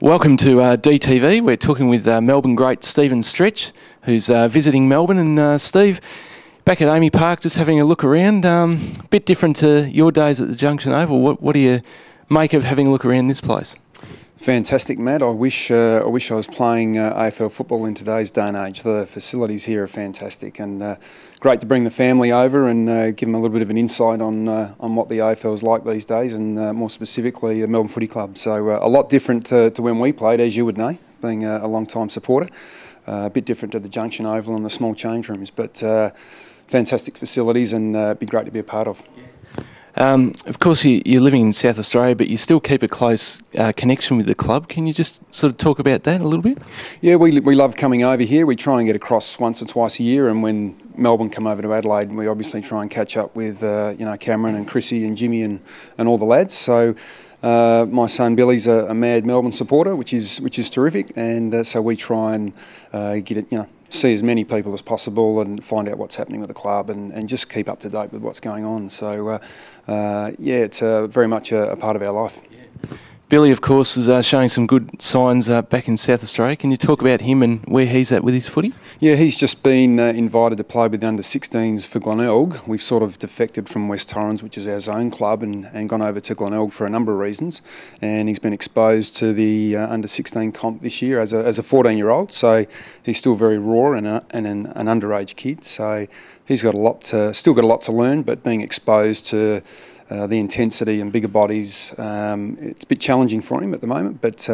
Welcome to DTV. We're talking with Melbourne great Stephen Stretch, who's visiting Melbourne. And Steve, back at Amy Park, just having a look around. A bit different to your days at the Junction Oval. What do you make of having a look around this place? Fantastic, Matt. I wish I was playing AFL football in today's day and age. The facilities here are fantastic, and great to bring the family over and give them a little bit of an insight on what the AFL is like these days, and more specifically the Melbourne Footy Club. So a lot different to when we played, as you would know, being a long-time supporter. A bit different to the Junction Oval and the small change rooms, but fantastic facilities, and it'd be great to be a part of. Yeah. Of course, you're living in South Australia, but you still keep a close connection with the club. Can you just sort of talk about that a little bit? Yeah, we love coming over here. We try and get across once or twice a year, and when Melbourne come over to Adelaide, we obviously try and catch up with Cameron and Chrissy and Jimmy and all the lads. So my son Billy's a mad Melbourne supporter, which is terrific, and so we try and get it, see as many people as possible and find out what's happening with the club and just keep up to date with what's going on. So it's very much a part of our life. Yeah. Billy, of course, is showing some good signs back in South Australia. Can you talk about him and where he's at with his footy? Yeah, he's just been invited to play with the under-16s for Glenelg. We've sort of defected from West Torrens, which is our zone club, and gone over to Glenelg for a number of reasons. And he's been exposed to the under-16 comp this year as a 14-year-old. So he's still very raw and an underage kid. So he's got still got a lot to learn, but being exposed to the intensity and bigger bodies, it's a bit challenging for him at the moment, but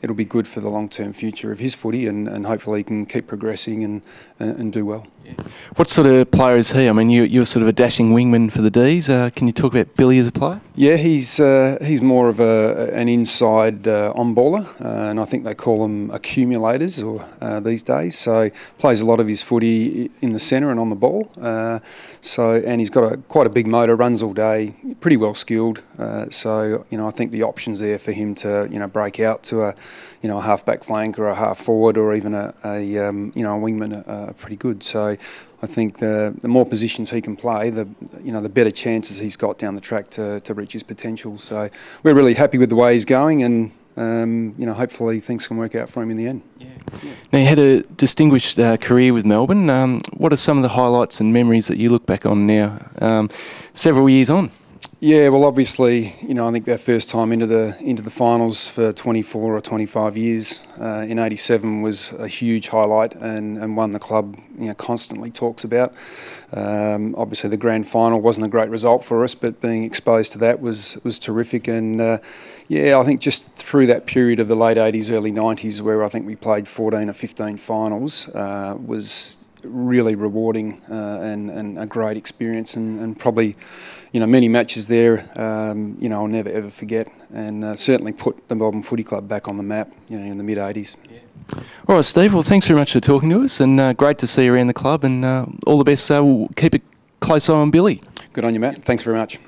it'll be good for the long-term future of his footy, and hopefully he can keep progressing and do well. Yeah. What sort of player is he? I mean, you're sort of a dashing wingman for the Ds. Can you talk about Billy as a player? Yeah, he's more of an inside on-baller, and I think they call them accumulators these days. So plays a lot of his footy in the centre and on the ball. And he's got quite a big motor, runs all day, pretty well skilled. So I think the options there for him to break out to a half-back flank or a half-forward or even a wingman are pretty good. So I think the more positions he can play, the better chances he's got down the track to reach his potential. So we're really happy with the way he's going, and hopefully things can work out for him in the end. Yeah. Now, you had a distinguished career with Melbourne. What are some of the highlights and memories that you look back on now, several years on? Yeah, well, obviously, I think our first time into the finals for 24 or 25 years in '87 was a huge highlight, and one the club constantly talks about. Obviously, the grand final wasn't a great result for us, but being exposed to that was terrific. And I think just through that period of the late '80s, early '90s, where I think we played 14 or 15 finals, was really rewarding and a great experience, and probably many matches there I'll never ever forget, and certainly put the Melbourne Footy Club back on the map in the mid '80s. Yeah. All right, Steve, well, thanks very much for talking to us, and great to see you around the club, and all the best. We'll keep a close eye on Billy. Good on you, Matt. Thanks very much.